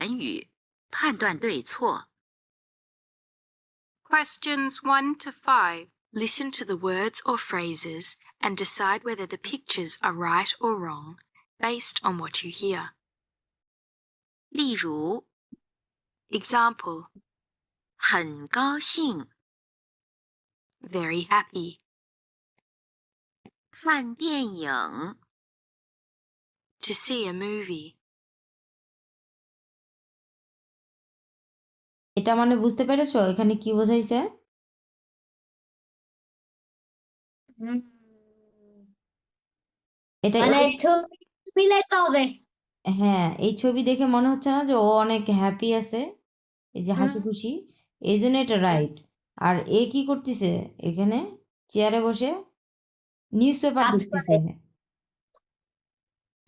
言语，判断对错。Questions 1 to 5. Listen to the words or phrases and decide whether the pictures are right or wrong based on what you hear. 例如， Example, 很高兴 very happy, 看电影， to see a movie. এটা মানে বুঝতে পেরেছো এখানে কি বোঝাইছে? এটা মানে ছবি মিলাইতে হবে। হ্যাঁ, এই ছবি দেখে মনে হচ্ছে না যে ও অনেক হ্যাপি আছে, এই যে হাসি খুশি, এই জন্য এটা রাইট। আর এ কি করতেছে এখানে? চেয়ারে বসে নিউজ পেপার কাজ দেখতেছে।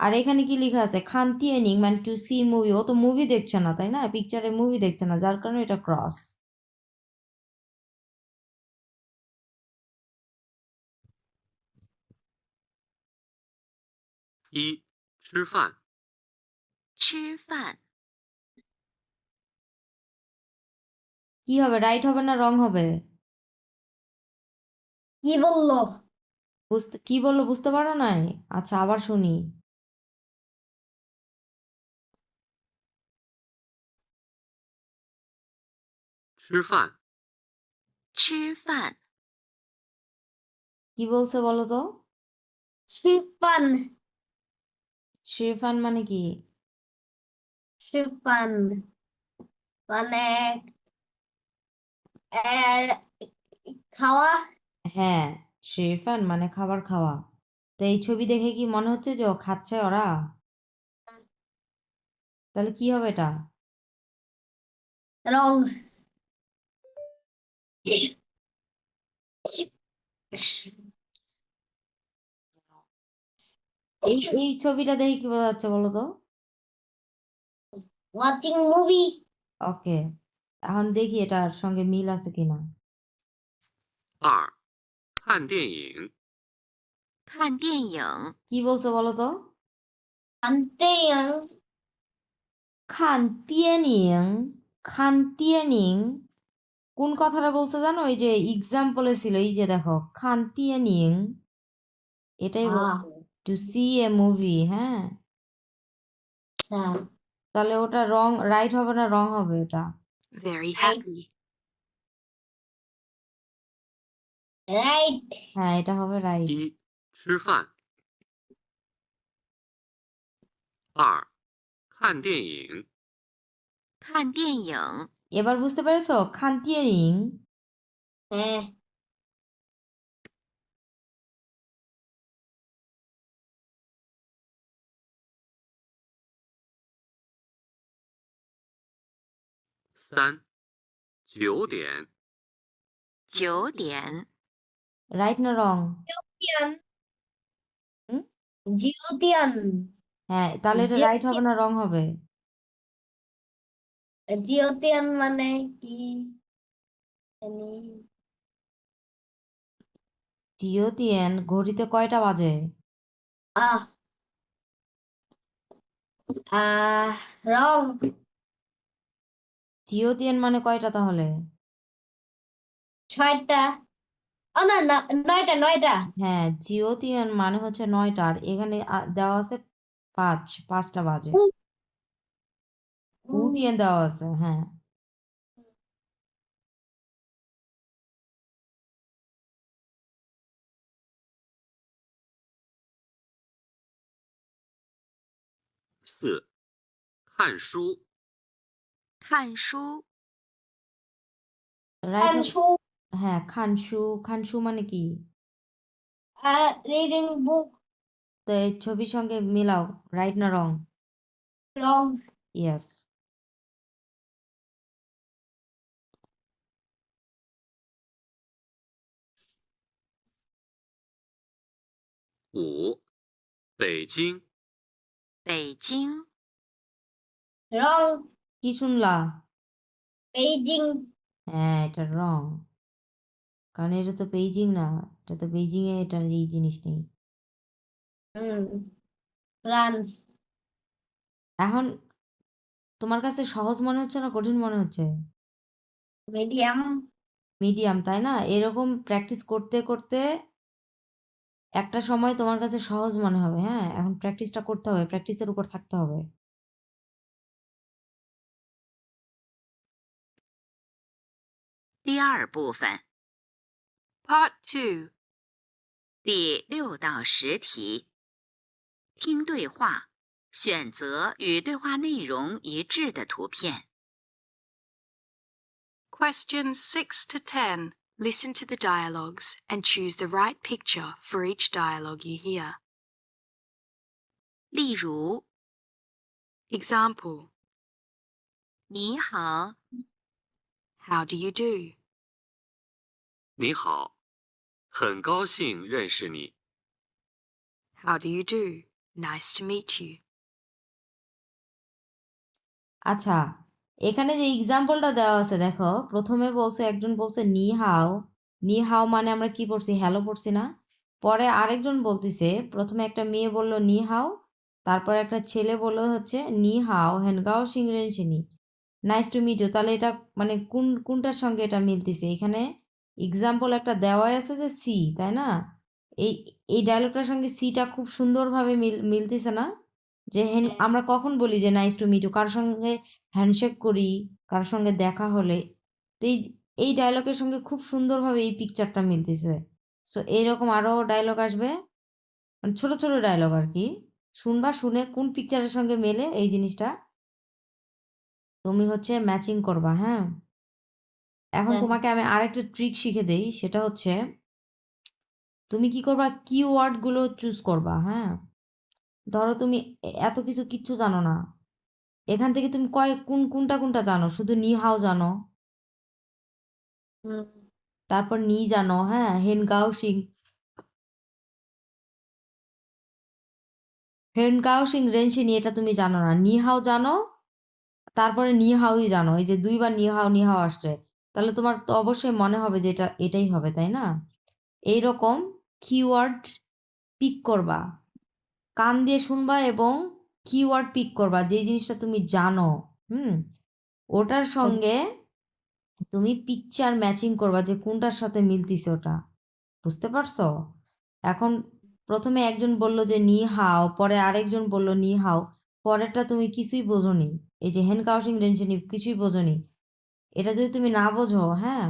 আর এখানে কি লেখা আছে? খান্তিয়ানিং মানে টু সি মুভি। ও তো মুভি দেখছে না, তাই না? পিকচারে মুভি দেখছে না, যার কারণে এটা ক্রস। 一、吃饭； 吃饭， কি হবে? রাইট হবে না রং হবে? কি বললো? কি বললো বুঝতে পারো নাই? আচ্ছা আবার শুনি। 吃饭， 吃饭， কি বলছে বলো তো? শিরপান। শিরফান মানে কি? শিরপান মানে খাওয়া। হ্যাঁ, শিরফান মানে খাবার খাওয়া। তো এই ছবি দেখে কি মনে হচ্ছে যে ও খাচ্ছে ওরা? তাহলে কি হবে এটা? রং। এই ছবিটা দেখে কি বোঝা যাচ্ছে বলো তো? Watching movie. ওকে, এখন দেখি এটার সঙ্গে মিল আছে কিনা। 二、看电影； 看电影， কি বলছে বলো তো? আনতে খান্তিয়ানিং, খান্তিয়ানিং কোন কথাটা বলছে জানো? ওই যে এক্সাম্পলে ছিল, এই যে দেখো খান্তিয়ানিং, এটাই বলছে টু সি এ মুভি। হ্যাঁ, তাহলে ওটা রং রাইট হবে না রং হবে এটা? Very happy. রাইট। হ্যাঁ, এটা হবে রাইট। 一、吃饭； 二、看电影； 看电影， এবার বুঝতে পেরেছো? খান্তিয়ানিং। হ্যাঁ। 三、9点； 9点， রাইট না রং? জিওতিয়ান। হ্যাঁ, তাহলে এটা রাইট হবে না রং হবে? জিওতিয়ান মানে কি? জিওতিয়ান ঘড়িতে কয়টা বাজে? আহ রং। জিওতিয়ান মানে কয়টা তাহলে? 6টা। ও না, 9টা। হ্যাঁ, জিওতিয়ান মানে হচ্ছে 9টা, আর এখানে দেওয়া আছে 5টা বাজে। উতিয়ান দেওয়া আছে। হ্যাঁ, 四、看书； 看书， রাইট। খানসু। হ্যাঁ, খানসু। খানসু মানে কি? Reading book. তো এই ছবির সঙ্গে মিলাও, রাইট না রং? রং। ইয়েস। 五、北京； 北京， রং। কি শুনলা? বেইজিং। হ্যাঁ, এটা রং, কারণ এটা তো বেইজিং না, এটা তো বেইজিং এ এটা এই জিনিস নেই। ফ্রান্স। এখন তোমার কাছে সহজ মনে হচ্ছে না কঠিন মনে হচ্ছে? medium, মিডিয়াম, তাই না? এরকম প্র্যাকটিস করতে করতে একটা সময় তোমার কাছে সহজ মনে হবে। হ্যাঁ, এখন প্র্যাকটিসটা করতে হবে, প্র্যাকটিসের উপর থাকতে হবে। 第二部分 Part 2. 第6到10题，听对话，选择与对话内容一致的图片。 Questions 6 to 10. Listen to the dialogues and choose the right picture for each dialogue you hear. 例如， Example: 你好， How do you do? 你好，很高兴认识你。 How do you do? Nice to meet you. আচ্ছা, এখানে যে এক্সাম্পলটা দেওয়া আছে দেখো, প্রথমে বলছে, একজন বলছে নি হাও। নি হাও মানে আমরা কি পড়ছি? হ্যালো পড়ছি না? পরে আরেকজন বলতেছে, প্রথমে একটা মেয়ে বলল নি হাও, তারপর একটা ছেলে বলল হচ্ছে নি হাও হেনগাও সিংরেনশিনি, নাইস টু মিট ইউ। তাহলে এটা মানে কোনটার সঙ্গে এটা মিলতেছে? এখানে এক্সাম্পল একটা দেওয়াই আছে যে সি, তাই না? এই ডায়লগটার সঙ্গে সিটা খুব সুন্দরভাবে মিলতেছে না? যে আমরা কখন বলি যে নাইস টু মিট ইউ, কারোর সঙ্গে হ্যান্ডশেক করি, কারোর সঙ্গে দেখা হলে। তো এই ডায়লগের সঙ্গে খুব সুন্দরভাবে এই পিকচারটা মিলতেছে। সো এইরকম আরও ডায়লগ আসবে, মানে ছোট ছোট ডায়লগ আর কি। শুনবা, শুনে কোন পিকচারের সঙ্গে মেলে এই জিনিসটা তুমি হচ্ছে ম্যাচিং করবা। হ্যাঁ, এখন হ্যাঁ। তোমাকে আমি আরেকটা ট্রিক শিখে দেই, সেটা হচ্ছে তুমি কি করবা, কিওয়ার্ডগুলো চুজ করবা। হ্যাঁ, ধরো তুমি এত কিচ্ছু জানো না, এখান থেকে তুমি কোনটা জানো? শুধু নি হাও জানো, হুম, তারপর নি জানো, হ্যাঁ, হেন গাও সিং রেনশিনি এটা তুমি জানো না। নি হাও জানো, তারপরে নি হাওই জানো, এই যে দুইবার নি হাও আসছে, তাহলে তোমার তো অবশ্যই মনে হবে যে এটাই হবে, তাই না? এইরকম কিওয়ার্ড পিক করবা, কান দিয়ে শুনবা এবং কিওয়ার্ড পিক করবা, যে জিনিসটা তুমি জানো, ওটার সঙ্গে তুমি পিকচার ম্যাচিং করবা যে কোনটার সাথে মিলতিছে ওটা। বুঝতে পারছো? এখন প্রথমে একজন বলল যে নি হাও, পরে আরেকজন বলল নি হাও, পরেরটা তুমি কিছুই বোঝোনি, এই যে হেন কাউসিং রেনশিনি কিছুই বোঝোনি। এটা যদি তুমি না বোঝো, হ্যাঁ,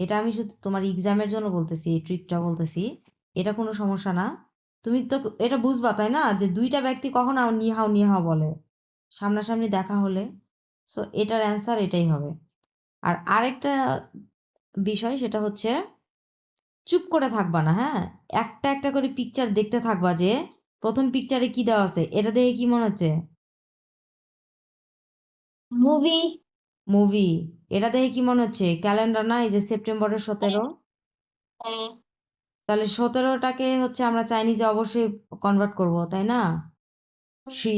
এটা আমি শুধু তোমার এক্সামের জন্য বলতেছি, এই ট্রিকটা বলতেছি, এটা কোনো সমস্যা না। তুমি তো এটা বুঝবা, তাই না, যে দুইটা ব্যক্তি কখন নি হাও বলে সামনাসামনি দেখা হলে। সো এটার অ্যান্সার এটাই হবে। আর আরেকটা বিষয়, সেটা হচ্ছে চুপ করে থাকবা না। হ্যাঁ, একটা একটা করে পিকচার দেখতে থাকবা, যে প্রথম পিকচারে কি দেওয়া আছে, এটা দেখে কি মনে হচ্ছে? Movie, movie. এটা দেখে কি মনে হচ্ছে? ক্যালেন্ডার না? এই যে সেপ্টেম্বরের 17। হ্যাঁ, তাহলে 17টাকে হচ্ছে আমরা চাইনিজে অবশ্যই কনভার্ট করব, তাই না? ছি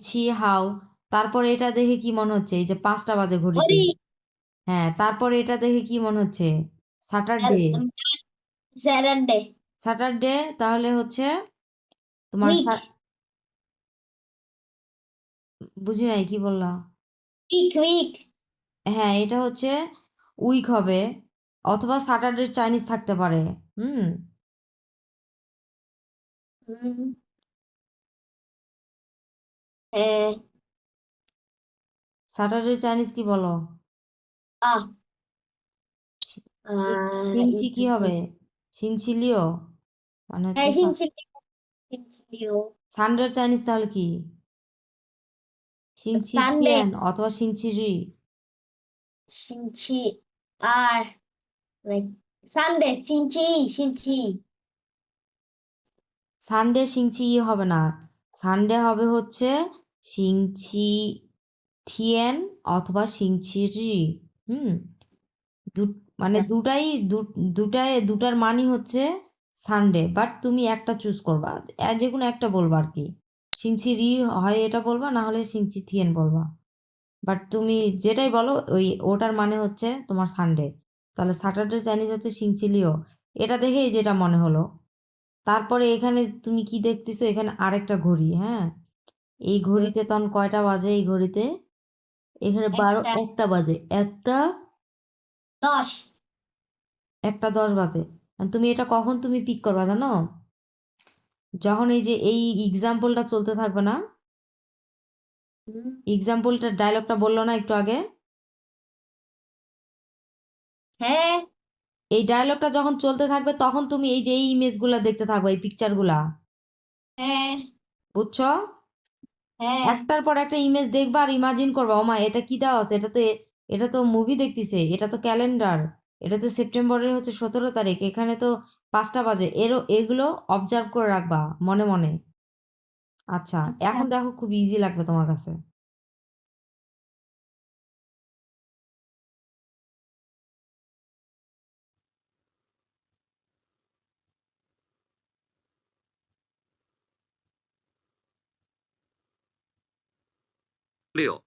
ছি হাও। তারপর এটা দেখে কি মনে হচ্ছে? এই যে 5টা বাজে ঘড়িতে। হরি, হ্যাঁ, তারপর এটা দেখে কি মনে হচ্ছে? স্যাটারডে। স্যাটারডে, স্যাটারডে, তাহলে হচ্ছে তোমার উইক, বুঝি নাই কি বললা? উইক, হ্যাঁ, এটা হচ্ছে উইক হবে, অথবা স্যাটারডে চাইনিজ থাকতে পারে। হ্যাঁ, স্যাটারডে চাইনিজ কি বলো? আহ, সিংচি কি হবে? সিংচিলিও, মানে হচ্ছে হ্যাঁ, সিনচিলিও, সানডের চাইনিজ তাহলে কি? সিংচি সানডে, থিয়েন অথবা সিংচিরি। সিনচি, আর লাইক সানডে, সিনচি, সানডে সিংচি হবে না, সানডে হবে হচ্ছে সিংচি থিয়েন অথবা সিংচিরি। মানে দুটার মানই হচ্ছে সানডে, বাট তুমি একটা চুজ করবা, যে কোনো একটা বলবা আর কি। সিংচিরি হয় এটা বলবা, না হলে সিংচি থিয়েন বলবা, বাট তুমি যেটাই বলো ওটার মানে হচ্ছে তোমার সানডে। তাহলে স্যাটারডে চাইনিজ হচ্ছে সিংচিলিও। এটা দেখেই যেটা মনে হলো তারপরে এখানে তুমি কি দেখতেছো, এখানে আরেকটা ঘড়ি, হ্যাঁ, এই ঘড়িতে তখন কয়টা বাজে, এই ঘড়িতে এখানে 1টা বাজে, 10 1টা 10 বাজে। আর তুমি এটা কখন তুমি পিক করবা জানো? যখন এই যে এই এক্সাম্পলটা চলতে থাকবে না, হুম, এক্সাম্পলটা ডায়লগটা বললো না একটু আগে, হ্যাঁ এই ডায়লগটা যখন চলতে থাকবে তখন তুমি এই যে এই ইমেজগুলা দেখতে থাকবে, এই পিকচারগুলা, হ্যাঁ বুঝছো? হ্যাঁ একটার পর একটা ইমেজ দেখবা আর ইমাজিন করবা, ও মা এটা কি দেওয়া আছে, এটা তো মুভি দেখতেছে, এটা তো ক্যালেন্ডার, এটা তো সেপ্টেম্বরের হচ্ছে 17 তারিখ, এখানে তো 5টা বাজে, এগুলো অবজার্ভ করে রাখবা মনে মনে। আচ্ছা, আচ্ছা এখন দেখো খুব ইজি লাগবে তোমার কাছে। 6.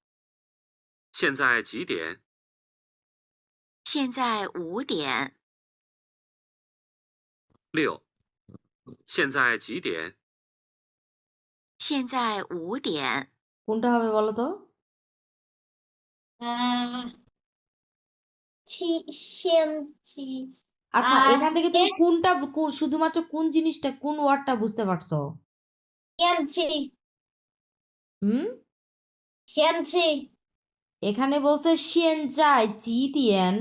现在几点？现在5点。 6. 现在几点？现在5点。 কোনটা হবে বলো তো? আহ, ছি আচ্ছা, আর এখান থেকে তুমি কোনটা শুধুমাত্র কোন জিনিসটা, কোন ওয়ার্ডটা বুঝতে পারছো? 现ছি হুম, 现ছি এখানে বলছে সিয়েনজাই জিদিয়েন,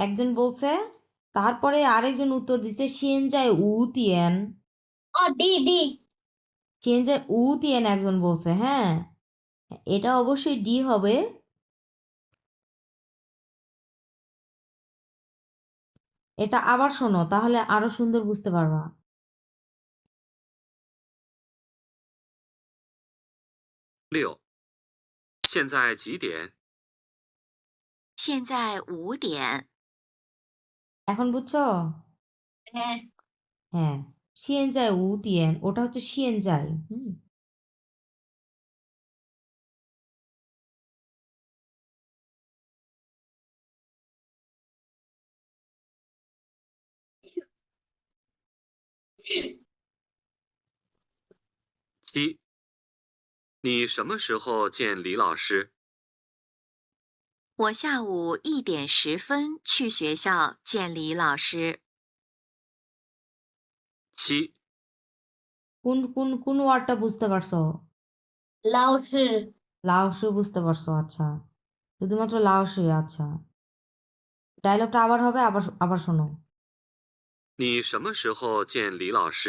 একজন বলছে, তারপরে আরেকজন উত্তর দিছে সিয়েনজাই উতিয়েন, ও ডি সিয়েনজাই উতিয়েন একজন বলছে, হ্যাঁ, এটা অবশ্যই ডি হবে। এটা আবার শোনো, তাহলে আরো সুন্দর বুঝতে পারবা। 6. 现在几点？现在5点。 এখন বুঝছো? হ্যাঁ হ্যাঁ, সিয়েনজাই উতিয়েন, ওটা হচ্ছে সিয়েনজাই। হুম,7. 你什么时候见李老师？我下午1点10分去学校见李老师。 7. কোন ওয়ার্ডটা বুঝতে পারছো? লাউসি লাওসু বুঝতে পারছো, আচ্ছা, শুধুমাত্র লাওসু, আচ্ছা। ডায়লগটা আবার হবে, আবার আবার শোনো।你什么时候见李老师？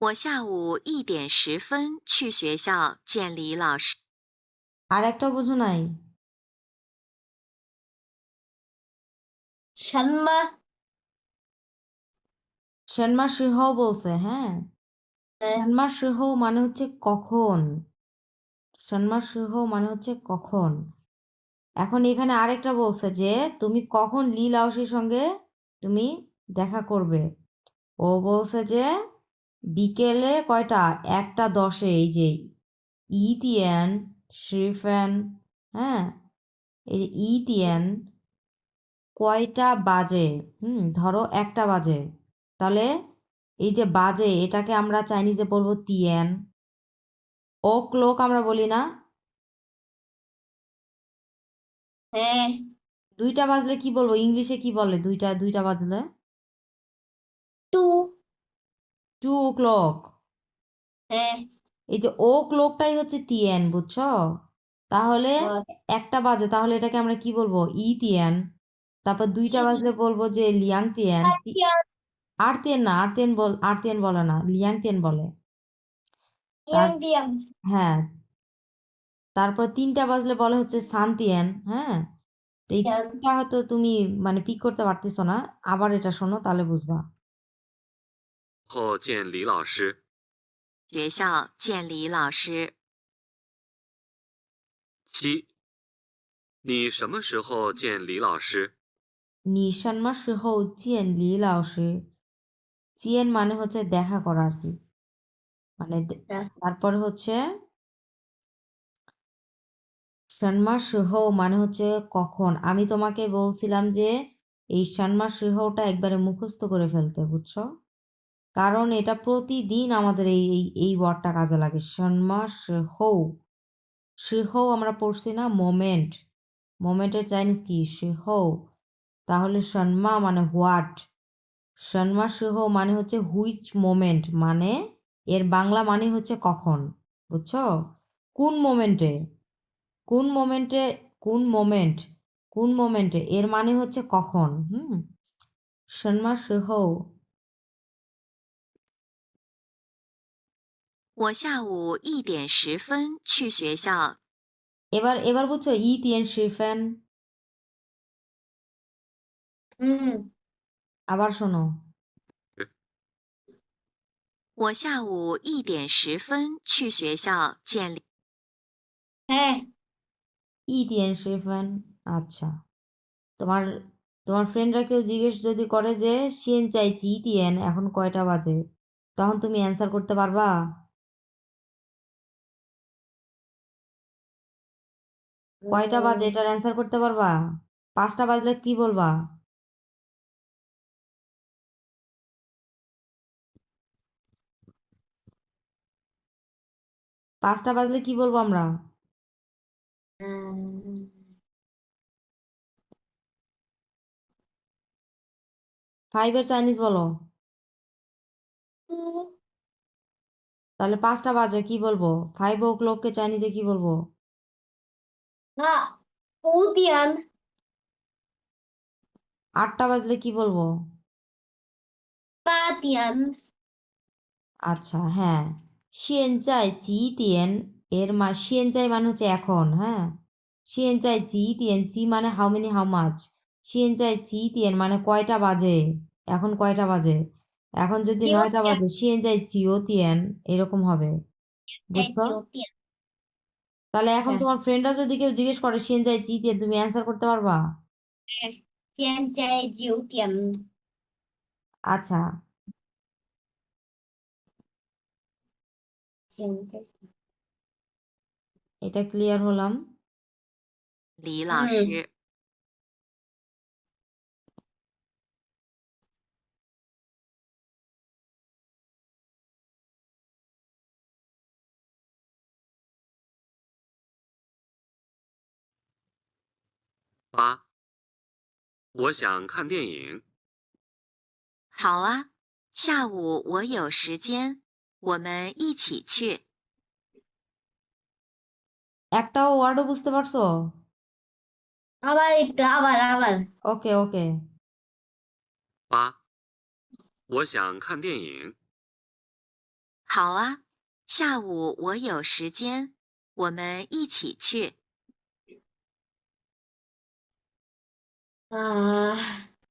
我下午1点10分去学校见李老师。 আর একটাও বুঝো নাই? শাম্মা সেনমা সিহও বলছে, হ্যাঁ, সেনমা সিহ মানে হচ্ছে কখন, সেনমা সিহ মানে হচ্ছে কখন। এখন এখানে আরেকটা বলছে যে তুমি কখন লি লাওসির সঙ্গে তুমি দেখা করবে। ও বলছে যে বিকেলে কয়টা, 1টা 10-এ, এই যে ইতিয়ান শিফেন, হ্যাঁ, এই যে ইতিয়ান কয়টা বাজে, ধরো 1টা বাজে, তাহলে এই যে বাজে এটাকে আমরা চাইনিজে বলবো তিয়ান। ও ক্লোক আমরা বলি না? হ্যাঁ 2টা বাজলে কি বলবো, ইংলিশে কি বলে, দুইটা বাজলে? Two 2 o'clock। হ্যাঁ এই যে ও ক্লোকটাই হচ্ছে তিয়ান, বুঝছো? তাহলে 1টা বাজে, তাহলে এটাকে আমরা কি বলবো, ই তিয়ান। তারপর 2টা বাজলে বলবো যে লিয়াং তিয়ান। আরতিয়ান না, আরতিয়ান বলে না, লিয়াং তিয়ান বলে। ইয়াং দিয়াং হ্যাঁ, তারপর 3টা বাজলে বলে হচ্ছে সান্তিয়ান, হ্যাঁ। তো এই ইয়াং 3টা হয়তো তুমি মানে পিক করতে পারতেছো না, আবার এটা শোনো তাহলে বুঝবা।后见李老师。学校见李老师。 7. 你什么时候见李老师？你什么时候见李老师？见মানে হচ্ছে দেখা করা আর কি, মানে তারপরে হচ্ছে সন্মা সুহ মানে হচ্ছে কখন। আমি তোমাকে বলছিলাম যে এই সন্মা সিহটা একবারে মুখস্থ করে ফেলতে, বুঝছো? কারণ এটা প্রতিদিন আমাদের এই ওয়ার্ডটা কাজে লাগে। সন্মা সিহৌ, সিহৌ আমরা পড়ছি না মোমেন্ট, মোমেন্টের চাইনিজ কি সিহৌ, তাহলে সন্মা মানে হোয়াট, সন্মা সিহৌ মানে হচ্ছে হুইচ মোমেন্ট, মানে এর বাংলা মানে হচ্ছে কখন, বুঝছো? কোন মোমেন্টে, কোন মোমেন্টে, কোন মোমেন্ট, কোন মোমেন্টে এর মানে হচ্ছে কখন। সন্মা সিহৌ। 我下午1点10分去学校。 এবার বুঝছো ই তিয়েন শিফেন। হুম, আবার শোনো, 我下午1点10分去学校见。 হ্যাঁ, ই তিয়েন শিফেন। আচ্ছা, তোমার তোমার ফ্রেন্ডরা কেউ জিজ্ঞেস যদি করে যে শিয়েন চাইছি ই তিয়েন, এখন কয়টা বাজে, তখন তুমি অ্যান্সার করতে পারবা? কয়টা বাজে এটার অ্যান্সার করতে পারবা? 5টা বাজলে কি বলবা? পাঁচটা বাজলে কি বলবো আমরা? 5-এর চাইনিজ বলো। তাহলে 5টা বাজে কি বলবো? 5 o'clock-কে চাইনিজে কি বলবো? 5点 8টা বাজলে কি বলবো? 8点 আচ্ছা, হ্যাঁ, শিয়েনচাই চি তিয়ান এর শিয়েনচাই মানে হচ্ছে এখন, হ্যাঁ, শিয়েনচাই চি তিয়ান, চি মানে হাউ মেনি হাউ মাচ, শিয়েনচাই চি তিয়ান মানে কয়টা বাজে, এখন কয়টা বাজে। এখন যদি 9টা 9点 বাজে শিয়েনচাই চিও তিয়ান এরকম হবে, 在 বুঝছো? 9点 তাহলে এখন তোমার ফ্রেন্ডরা যদি কেউ জিজ্ঞেস করে শিয়েনচাই চি তিয়ান, তুমি অ্যান্সার করতে পারবা? 现在9点 আচ্ছা, 现在 এটা ক্লিয়ার হলাম। 李老师， 8. 我想看电影。好啊，下午我有时间，我们一起去。 একটাও ওয়ার্ডও বুঝতে পারছো? আবার একটু আবার ওকে ওকে। 8. 我想看电影。好啊，下午我有时间，我们一起去。 আহ,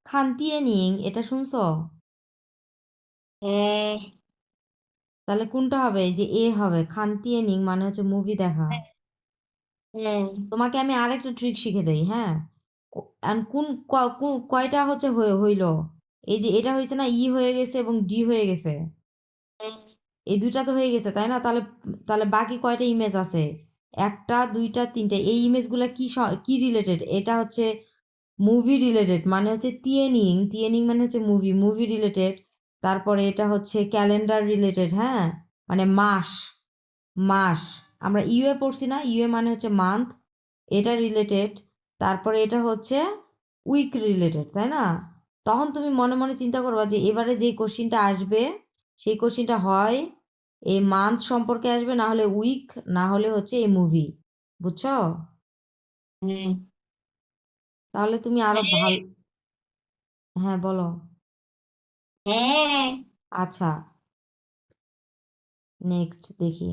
খান তিয়ানিং এটা শুনছো? হ্যাঁ, তাহলে কোনটা হবে? এই যে এ হবে, খান তিয়ানিং মানে হচ্ছে মুভি দেখা। হ্যাঁ, তোমাকে আমি আরেকটা ট্রিক শিখে দেই, হ্যাঁ, কয়টা হচ্ছে হইলো, এই যে এটা হয়েছে না, ই হয়ে গেছে এবং ডি হয়ে গেছে, এই দুইটা তো হয়ে গেছে তাই না? তাহলে তাহলে বাকি কয়টা ইমেজ আছে? 1টা 2টা 3টে। এই ইমেজগুলো কি রিলেটেড? এটা হচ্ছে মুভি রিলেটেড, মানে হচ্ছে তিয়ানিং, তিয়ানিং মানে হচ্ছে মুভি, মুভি রিলেটেড। তারপরে এটা হচ্ছে ক্যালেন্ডার রিলেটেড, হ্যাঁ, মানে মাস, মাস আমরা ইউএ পড়ছি না, ইউএ মানে হচ্ছে মান্থ, এটা রিলেটেড। তারপরে এটা হচ্ছে উইক রিলেটেড, তাই না? তখন তুমি মনে মনে চিন্তা করবা যে এবারে যে কোশ্চিনটা আসবে সেই কোশ্চিনটা হয় এই মান্থ সম্পর্কে আসবে, না হলে উইক, না হলে হচ্ছে এই মুভি, বুঝছো? হ্যাঁ, তাহলে তুমি আরো ভালো, হ্যাঁ বলো। হ্যাঁ, আচ্ছা, নেক্সট দেখি।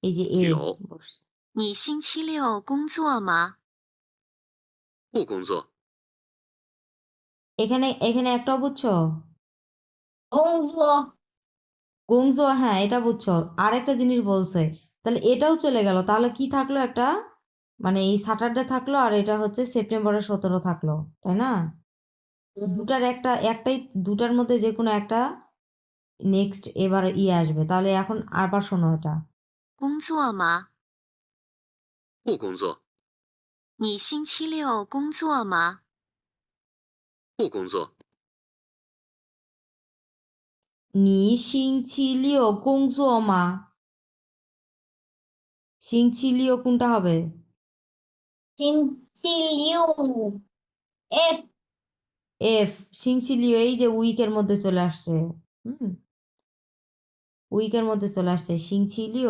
এই যে এ 有 বসছে। 你星期六工作吗？ 不工作。 এখানে এখানে একটাও বুঝছো? 工作 গংজো, হ্যাঁ এটা বুঝছো। আরেকটা জিনিস বলছে, তাহলে এটাও চলে গেল, তাহলে কি থাকলো? একটা মানে এই স্যাটারডে থাকলো, আর এটা হচ্ছে সেপ্টেম্বরের 17 থাকলো, তাই না? দুটার মধ্যে যে কোনো একটা নেক্সট এবার আসবে। তাহলে এখন আবার শোনো এটা। 工作吗？不工作，你星期六工作吗？不工作，你星期六工作吗？星期六কোনটা হবে? 星期六 F এফ星期六এই যে উইকের মধ্যে চলে আসছে। উইকের মধ্যে চলে আসছে星期六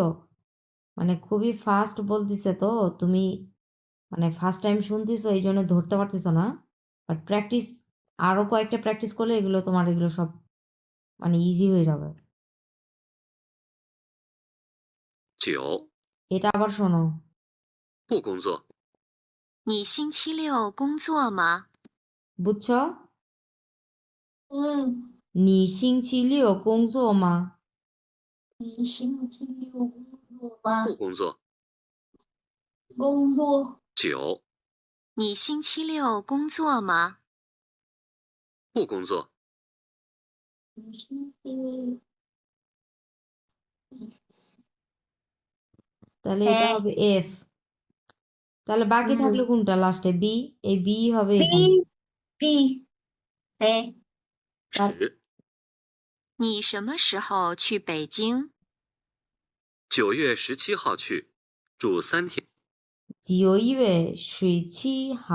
মানে খুবই ফাস্ট বলতেছে তো তুমি মানে ফার্স্ট টাইম শুনতেছো এই জন্য ধরতে পারতেছো না, বাট প্র্যাকটিস আরো কয়েকটা প্র্যাকটিস করলে এগুলো তোমার এগুলো সব মানে ইজি হয়ে যাবে। 9 এটা আবার শোনো। 不工作，你星期六工作吗？ বুঝছো? 嗯，你星期六工作吗？你星期六工作吗？不工作，工作。 9你星期六工作吗？不工作，你星期六 তাহলে এটা হ্যাঁ হবে এফ। তাহলে বাকি থাকলো কোনটা লাস্টে? বি। এই বি হবে B এখানে। B হ্যাঁ 10你什么时候去北京？ 9月17号去，住3天。 9月17号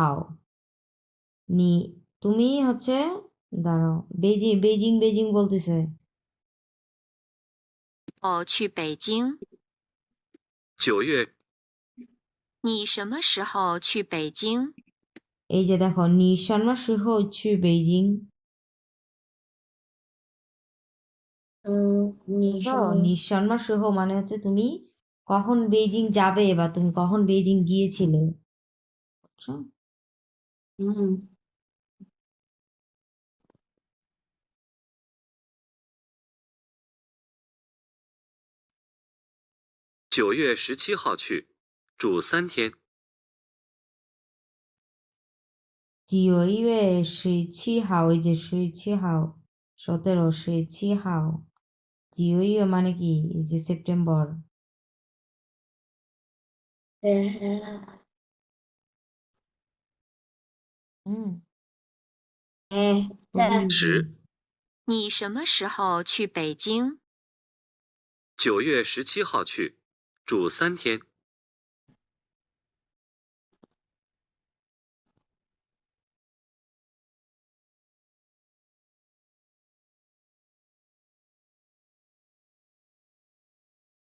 তুমি হচ্ছে দাঁড়াও বেজিং বলতেছে। 去北京。 9月你什么时候去北京？ এই যে দেখো你什么时候去北京？ 你 বুঝছো? 什么你什么时候মানে হচ্ছে তুমি কখন বেজিং যাবে বা তুমি কখন বেজিং গিয়েছিলে, বুঝছো? 9月17号去，住3天。 9月17号এই যে 17号 17 号 9মানে কি? এই যে সেপ্টেম্বর। হুম 哎 খুবই 在 easy। 10你什么时候去北京？ 9月17号去，住3天。